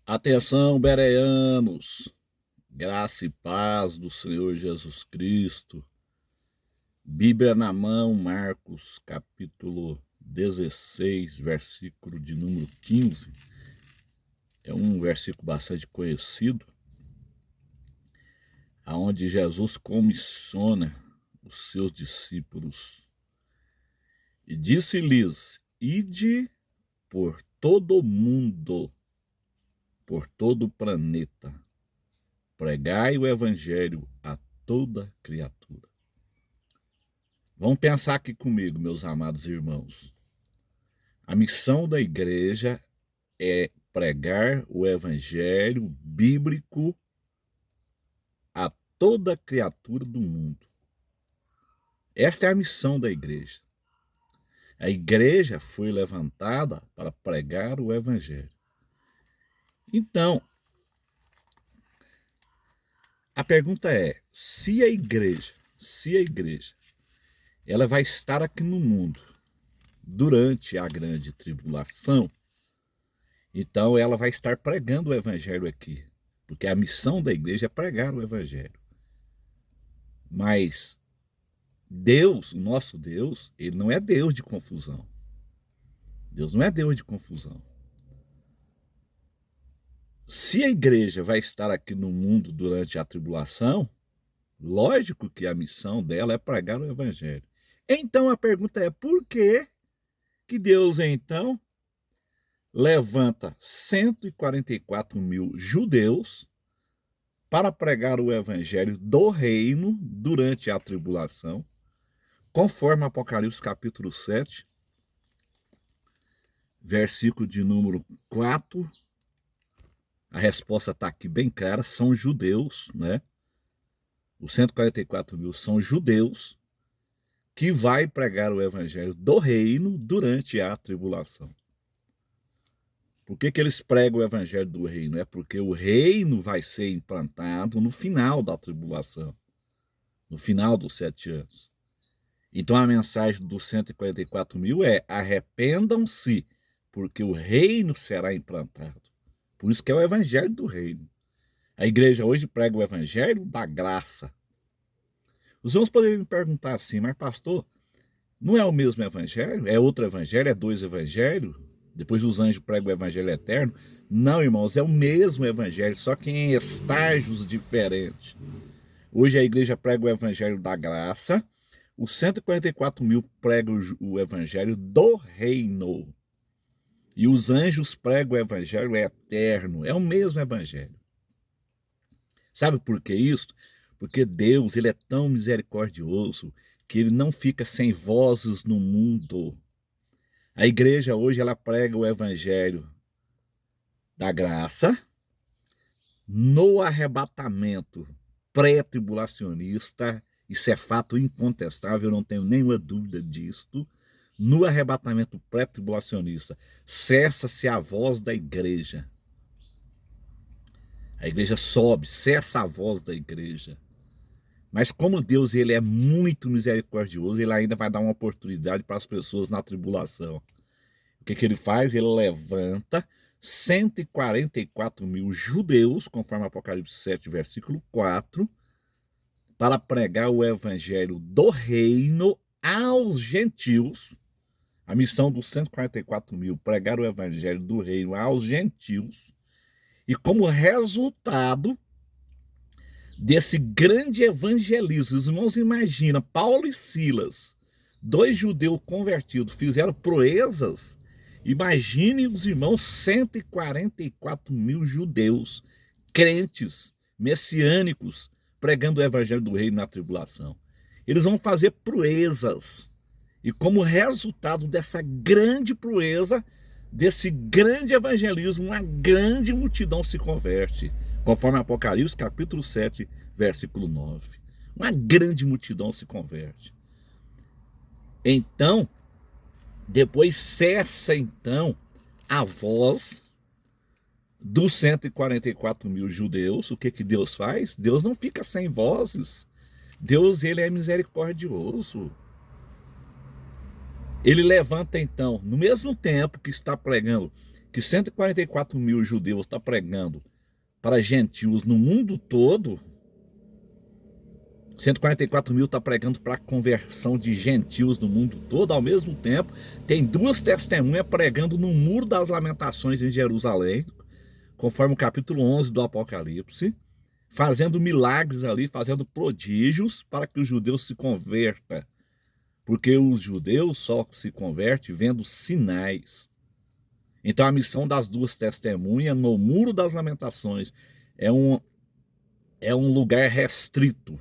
Atenção, bereanos, graça e paz do Senhor Jesus Cristo. Bíblia na mão, Marcos, capítulo 16, versículo de número 15. É um versículo bastante conhecido, aonde Jesus comissiona os seus discípulos e disse-lhes: ide por todo o mundo, por todo o planeta, pregai o evangelho a toda criatura. Vamos pensar aqui comigo, meus amados irmãos. A missão da igreja é pregar o evangelho bíblico a toda criatura do mundo. Esta é a missão da igreja. A igreja foi levantada para pregar o evangelho. Então, a pergunta é, se a igreja, ela vai estar aqui no mundo durante a grande tribulação, então ela vai estar pregando o evangelho aqui, porque a missão da igreja é pregar o evangelho. Mas Deus, o nosso Deus, ele não é Deus de confusão. Deus não é Deus de confusão. Se a igreja vai estar aqui no mundo durante a tribulação, lógico que a missão dela é pregar o evangelho. Então a pergunta é, por que Deus então levanta 144 mil judeus para pregar o evangelho do reino durante a tribulação, conforme Apocalipse capítulo 7, versículo de número 4, a resposta está aqui bem clara, são judeus, né? Os 144 mil são judeus que vai pregar o evangelho do reino durante a tribulação. Por que eles pregam o evangelho do reino? É porque o reino vai ser implantado no final da tribulação, no final dos 7 anos. Então a mensagem dos 144 mil é: arrependam-se, porque o reino será implantado. Por isso que é o evangelho do reino. A igreja hoje prega o evangelho da graça. Os irmãos poderiam me perguntar assim, mas pastor, não é o mesmo evangelho? É outro evangelho? É dois evangelhos? Depois os anjos pregam o evangelho eterno? Não, irmãos, é o mesmo evangelho, só que em estágios diferentes. Hoje a igreja prega o evangelho da graça, os 144 mil pregam o evangelho do reino. E os anjos pregam o evangelho eterno. É o mesmo evangelho. Sabe por que isso? Porque Deus, ele é tão misericordioso que ele não fica sem vozes no mundo. A igreja hoje, ela prega o evangelho da graça no arrebatamento pré-tribulacionista. Isso é fato incontestável, eu não tenho nenhuma dúvida disto. No arrebatamento pré-tribulacionista, cessa-se a voz da igreja. A igreja sobe, cessa a voz da igreja. Mas como Deus, ele é muito misericordioso, ele ainda vai dar uma oportunidade para as pessoas na tribulação. O que ele faz? Ele levanta 144 mil judeus, conforme Apocalipse 7, versículo 4, para pregar o evangelho do reino aos gentios. A missão dos 144 mil, pregar o evangelho do reino aos gentios. E como resultado desse grande evangelismo, os irmãos imaginam, Paulo e Silas, dois judeus convertidos, fizeram proezas. Imaginem os irmãos, 144 mil judeus, crentes, messiânicos, pregando o evangelho do reino na tribulação. Eles vão fazer proezas. E como resultado dessa grande proeza, desse grande evangelismo, uma grande multidão se converte, conforme Apocalipse capítulo 7, versículo 9. Uma grande multidão se converte. Então, depois cessa então a voz dos 144 mil judeus. O que Deus faz? Deus não fica sem vozes. Deus, ele é misericordioso. Ele levanta então, no mesmo tempo que está pregando, que 144 mil judeus está pregando para gentios no mundo todo, 144 mil está pregando para a conversão de gentios no mundo todo, ao mesmo tempo tem duas testemunhas pregando no Muro das Lamentações em Jerusalém, conforme o capítulo 11 do Apocalipse, fazendo milagres ali, fazendo prodígios para que os judeus se convertam, porque os judeus só se convertem vendo sinais. Então a missão das duas testemunhas no Muro das Lamentações é um lugar restrito.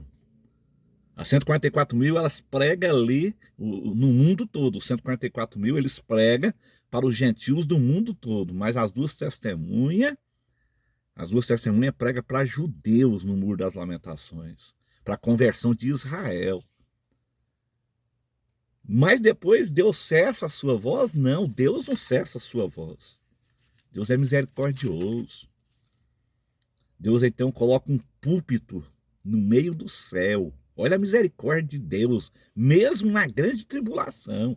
As 144 mil, elas pregam ali no mundo todo. Os 144 mil, eles pregam para os gentios do mundo todo. Mas as duas testemunhas pregam para judeus no Muro das Lamentações, para a conversão de Israel. Mas depois Deus cessa a sua voz? Não, Deus não cessa a sua voz. Deus é misericordioso. Deus então coloca um púlpito no meio do céu. Olha a misericórdia de Deus, mesmo na grande tribulação,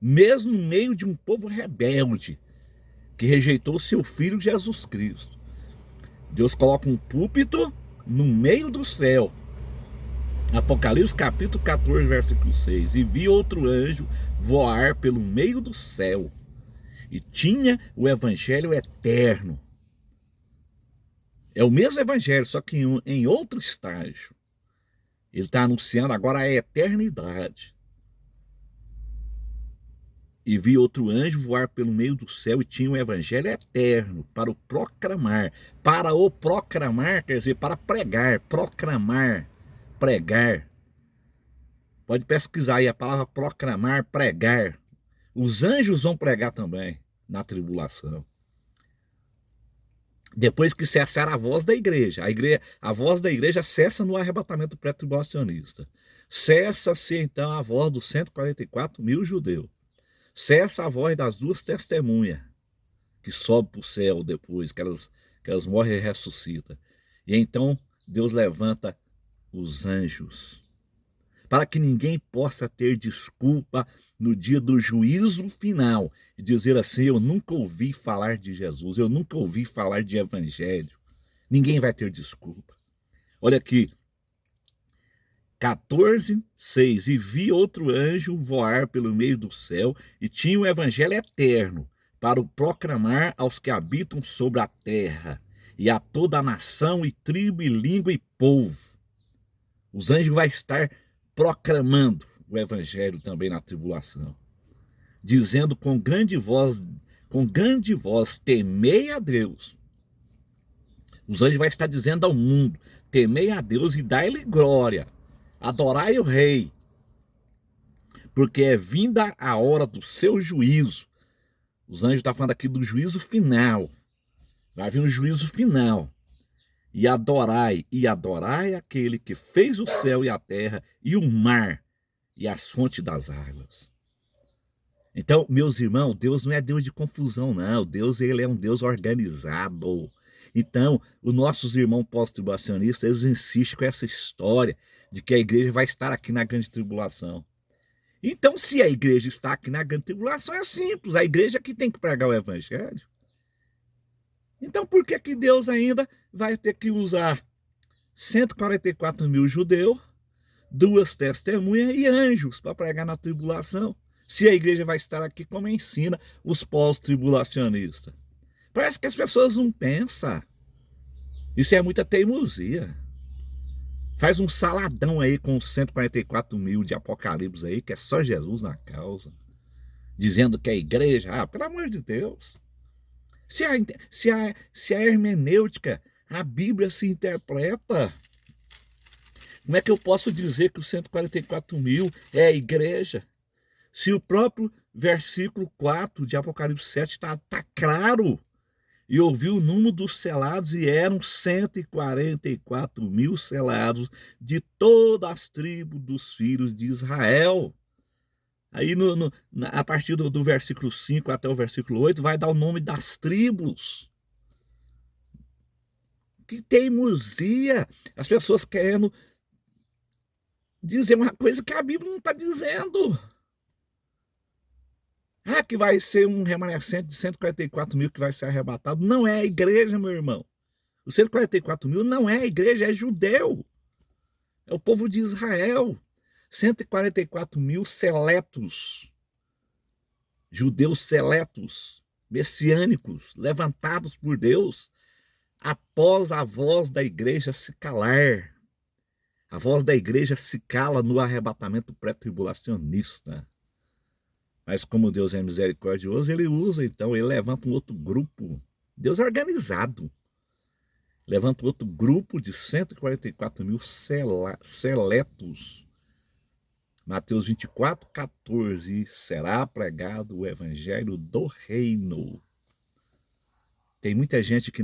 mesmo no meio de um povo rebelde, que rejeitou o seu Filho Jesus Cristo. Deus coloca um púlpito no meio do céu. Apocalipse capítulo 14, versículo 6. E vi outro anjo voar pelo meio do céu, e tinha o evangelho eterno. É o mesmo evangelho, só que em outro estágio. Ele está anunciando agora a eternidade. E vi outro anjo voar pelo meio do céu e tinha o evangelho eterno para o proclamar. Para o proclamar quer dizer para pregar, proclamar, pregar. Pode pesquisar aí a palavra proclamar, pregar. Os anjos vão pregar também na tribulação. Depois que cessar a voz da igreja, a voz da igreja cessa no arrebatamento pré-tribulacionista. Cessa-se então a voz dos 144 mil judeus. Cessa a voz das duas testemunhas, que sobe para o céu depois, que elas morrem e ressuscitam. E então Deus levanta os anjos, para que ninguém possa ter desculpa no dia do juízo final, e dizer assim: eu nunca ouvi falar de Jesus, eu nunca ouvi falar de evangelho. Ninguém vai ter desculpa. Olha aqui, 14, 6. E vi outro anjo voar pelo meio do céu, e tinha o evangelho eterno, para o proclamar aos que habitam sobre a terra, e a toda a nação, e tribo, e língua, e povo. Os anjos vão estar proclamando o evangelho também na tribulação, dizendo com grande voz, temei a Deus. Os anjos vão estar dizendo ao mundo: temei a Deus e dai-lhe glória, adorai o rei, porque é vinda a hora do seu juízo. Os anjos estão falando aqui do juízo final. Vai vir um juízo final. E adorai aquele que fez o céu e a terra e o mar e as fontes das águas. Então, meus irmãos, Deus não é Deus de confusão, não. Deus, ele é um Deus organizado. Então, os nossos irmãos pós-tribulacionistas, eles insistem com essa história de que a igreja vai estar aqui na grande tribulação. Então, se a igreja está aqui na grande tribulação, é simples. A igreja que tem que pregar o evangelho. Então, por que Deus ainda vai ter que usar 144 mil judeus, duas testemunhas e anjos para pregar na tribulação, se a igreja vai estar aqui como ensina os pós-tribulacionistas? Parece que as pessoas não pensam. Isso é muita teimosia. Faz um saladão aí com os 144 mil de Apocalipse aí, que é só Jesus na causa, dizendo que a igreja, pelo amor de Deus. Se a hermenêutica, a Bíblia se interpreta, como é que eu posso dizer que os 144 mil é a igreja? Se o próprio versículo 4 de Apocalipse 7 está claro. E ouvi o número dos selados, e eram 144 mil selados de todas as tribos dos filhos de Israel. Aí, a partir do versículo 5 até o versículo 8, vai dar o nome das tribos. Que teimosia! As pessoas querendo dizer uma coisa que a Bíblia não está dizendo. Ah, que vai ser um remanescente de 144 mil que vai ser arrebatado. Não é a igreja, meu irmão. Os 144 mil não é a igreja, é judeu. É o povo de Israel. 144 mil seletos. Judeus seletos, messiânicos, levantados por Deus, após a voz da igreja se calar. A voz da igreja se cala no arrebatamento pré-tribulacionista. Mas como Deus é misericordioso, ele usa, então, ele levanta um outro grupo. Deus é organizado. Levanta outro grupo de 144 mil seletos. Mateus 24, 14. Será pregado o evangelho do reino. Tem muita gente que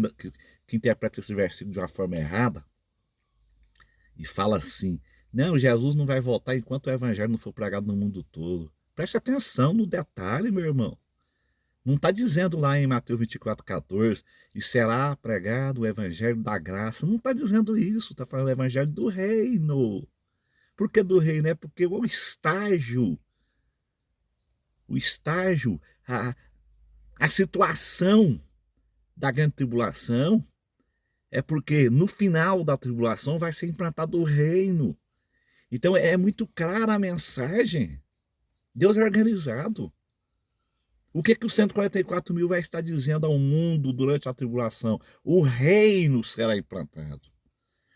interpreta esse versículo de uma forma errada e fala assim: não, Jesus não vai voltar enquanto o evangelho não for pregado no mundo todo. Preste atenção no detalhe, meu irmão. Não está dizendo lá em Mateus 24, 14, e será pregado o evangelho da graça. Não está dizendo isso, está falando o evangelho do reino. Por que do reino? É porque o estágio, a situação da grande tribulação é porque no final da tribulação vai ser implantado o reino. Então é muito clara a mensagem. Deus é organizado. O que os 144 mil vai estar dizendo ao mundo durante a tribulação? O reino será implantado.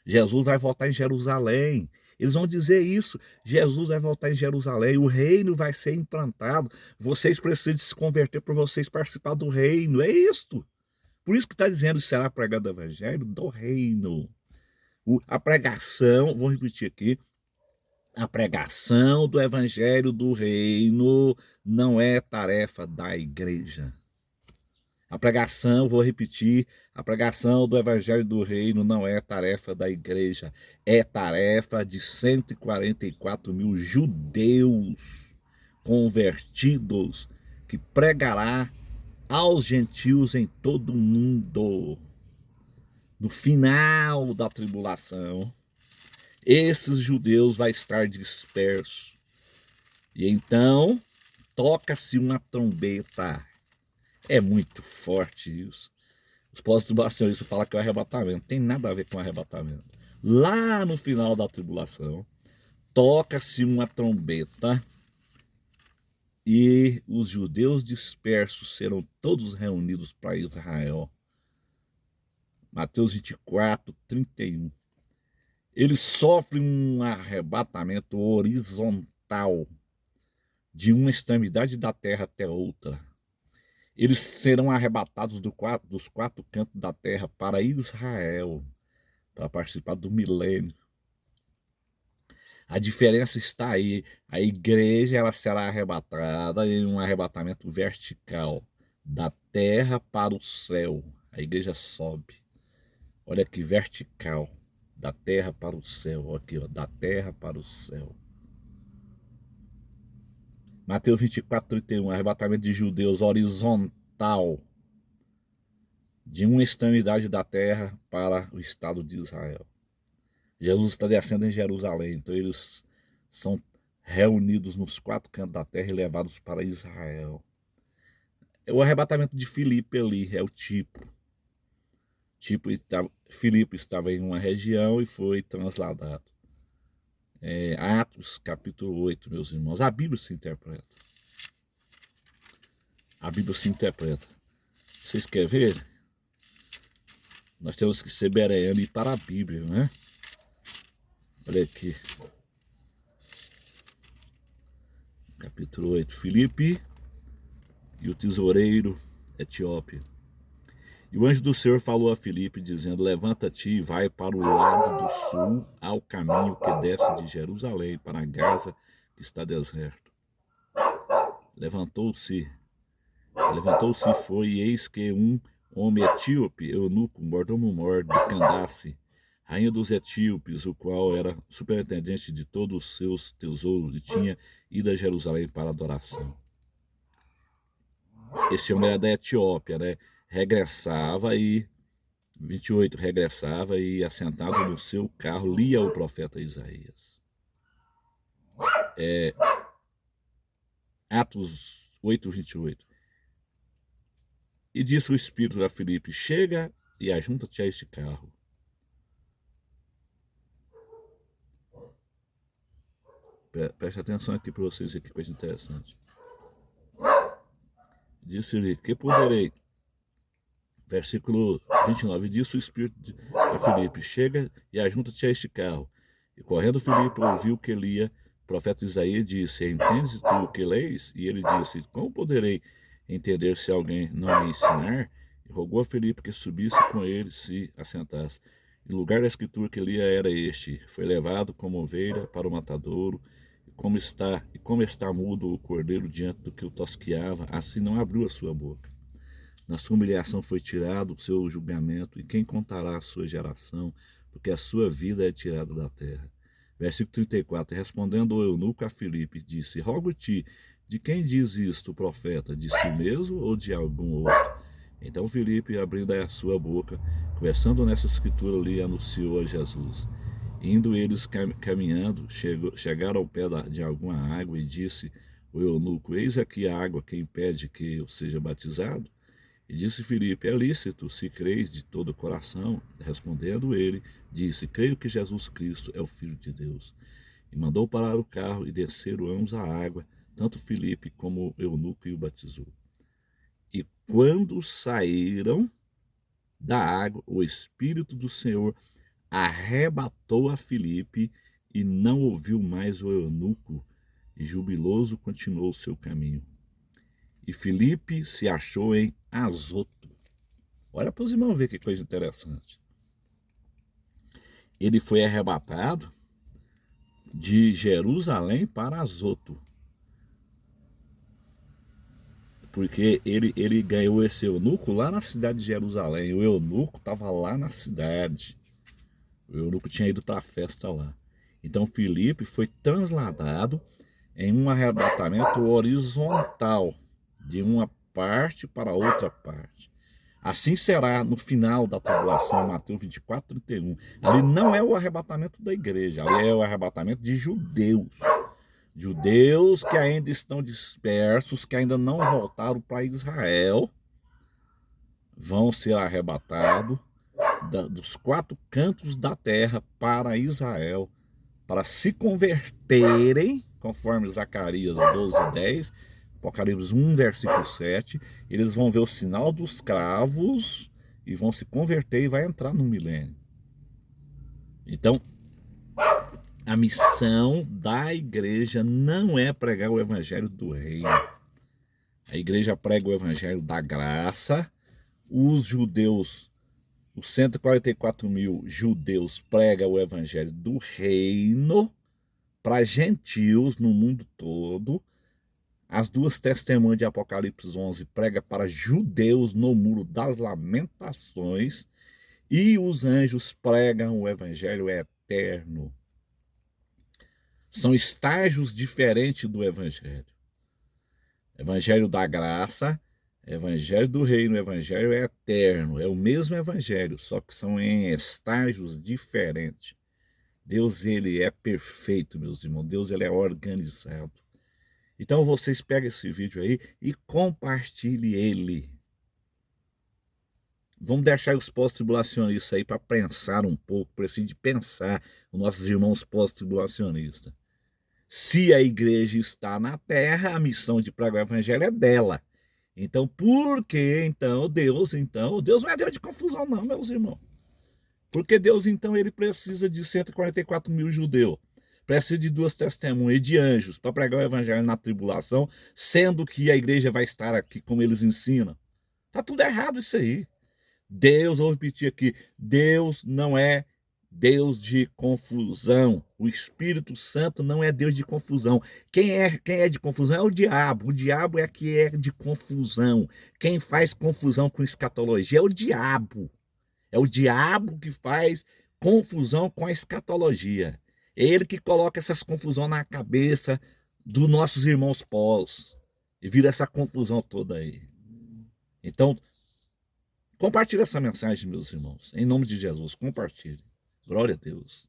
Jesus vai voltar em Jerusalém. Eles vão dizer isso. Jesus vai voltar em Jerusalém. O reino vai ser implantado. Vocês precisam se converter para vocês participar do reino. É isto. Por isso que está dizendo, será pregado o evangelho do reino. A pregação, vou repetir aqui, a pregação do evangelho do reino não é tarefa da igreja. A pregação, vou repetir, a pregação do evangelho do reino não é tarefa da igreja. É tarefa de 144 mil judeus convertidos que pregará aos gentios em todo o mundo. No final da tribulação, esses judeus vão estar dispersos. E então, toca-se uma trombeta. É muito forte isso. Os pós-tribulacionistas falam que é o arrebatamento. Não tem nada a ver com o arrebatamento. Lá no final da tribulação, toca-se uma trombeta e os judeus dispersos serão todos reunidos para Israel. Mateus 24, 31. Eles sofrem um arrebatamento horizontal de uma extremidade da terra até outra. Eles serão arrebatados dos quatro cantos da terra para Israel, para participar do milênio. A diferença está aí. A igreja ela será arrebatada em um arrebatamento vertical, da terra para o céu. A igreja sobe. Olha que vertical, da terra para o céu. Aqui, ó, da terra para o céu. Mateus 24, 31, arrebatamento de judeus horizontal, de uma extremidade da terra para o estado de Israel. Jesus está descendo em Jerusalém, então eles são reunidos nos quatro cantos da terra e levados para Israel. O arrebatamento de Filipe ali é o tipo. Filipe estava em uma região e foi transladado. Atos capítulo 8, meus irmãos. A Bíblia se interpreta. A Bíblia se interpreta. Vocês querem ver? Nós temos que ser bereano e ir para a Bíblia, né? Olha aqui. Capítulo 8. Filipe e o tesoureiro etíope. E o anjo do Senhor falou a Filipe, dizendo: levanta-te e vai para o lado do sul, ao caminho que desce de Jerusalém para Gaza, que está deserto. Levantou-se e foi, e eis que um homem etíope, eunuco, mordomo-mor de Candace, rainha dos etíopes, o qual era superintendente de todos os seus tesouros, e tinha ido a Jerusalém para adoração. Esse homem era da Etiópia, né? Regressava e, 28, regressava e, assentado no seu carro, lia o profeta Isaías. Atos 8:28. E disse o Espírito a Filipe: chega e ajunta-te a este carro. Preste atenção aqui para vocês, que coisa interessante. Disse-lhe: que poderei? Versículo 29. Disse o Espírito a Filipe: chega e ajunta-te a este carro. E correndo Filipe ouviu que lia. O profeta Isaías disse: entendes tu o que leis? E ele disse: como poderei entender se alguém não me ensinar? E rogou a Filipe que subisse com ele, se assentasse. E o lugar da escritura que lia era este: foi levado como ovelha para o matadouro, e como está mudo o cordeiro diante do que o tosqueava, assim não abriu a sua boca. Na sua humilhação foi tirado o seu julgamento, e quem contará a sua geração? Porque a sua vida é tirada da terra. Versículo 34. Respondendo o eunuco a Filipe, disse: rogo-te, de quem diz isto o profeta? De si mesmo ou de algum outro? Então Filipe, abrindo a sua boca, conversando nessa escritura, lhe anunciou a Jesus. Indo eles caminhando, chegaram ao pé de alguma água, e disse o eunuco: eis aqui a água que impede que eu seja batizado. E disse Filipe: é lícito, se creis de todo o coração. Respondendo ele, disse: creio que Jesus Cristo é o Filho de Deus. E mandou parar o carro, e desceram ambos à água, tanto Filipe como o eunuco, e o batizou. E quando saíram da água, o Espírito do Senhor arrebatou a Filipe, e não ouviu mais o eunuco, e jubiloso continuou o seu caminho. E Filipe se achou em Azoto. Olha para os irmãos ver que coisa interessante. Ele foi arrebatado de Jerusalém para Azoto, porque ele ganhou esse eunuco lá na cidade de Jerusalém. O eunuco estava lá na cidade. O eunuco tinha ido para a festa lá. Então Filipe foi transladado em um arrebatamento horizontal, de uma parte para outra parte. Assim será no final da tribulação, Mateus 24:31. Ali não é o arrebatamento da igreja, ali é o arrebatamento de judeus. Judeus que ainda estão dispersos, que ainda não voltaram para Israel, vão ser arrebatados dos 4 cantos da terra para Israel, para se converterem, conforme Zacarias 12:10, Apocalipse 1, versículo 7, eles vão ver o sinal dos cravos e vão se converter e vai entrar no milênio. Então, a missão da igreja não é pregar o evangelho do reino. A igreja prega o evangelho da graça. Os judeus, os 144.000 judeus, pregam o evangelho do reino para gentios no mundo todo. As 2 testemunhas de Apocalipse 11 prega para judeus no muro das lamentações, e os anjos pregam o evangelho eterno. São estágios diferentes do evangelho. Evangelho da graça, evangelho do reino, evangelho eterno. É o mesmo evangelho, só que são em estágios diferentes. Deus, ele é perfeito, meus irmãos. Deus, ele é organizado. Então vocês pegam esse vídeo aí e compartilhem ele. Vamos deixar os pós-tribulacionistas aí para pensar um pouco, preciso de pensar, os nossos irmãos pós-tribulacionistas. Se a igreja está na terra, a missão de pregar o evangelho é dela. Então, por que então Deus não é Deus de confusão não, meus irmãos. Porque Deus então ele precisa de 144.000 judeus. Precisa de 2 testemunhas e de anjos para pregar o evangelho na tribulação, sendo que a igreja vai estar aqui como eles ensinam. Tá tudo errado isso aí. Deus, vou repetir aqui, Deus não é Deus de confusão. O Espírito Santo não é Deus de confusão. Quem é de confusão é o diabo. O diabo é que é de confusão. Quem faz confusão com escatologia é o diabo. É o diabo que faz confusão com a escatologia. É ele que coloca essas confusões na cabeça dos nossos irmãos pós. E vira essa confusão toda aí. Então, compartilhe essa mensagem, meus irmãos. Em nome de Jesus, compartilhe. Glória a Deus.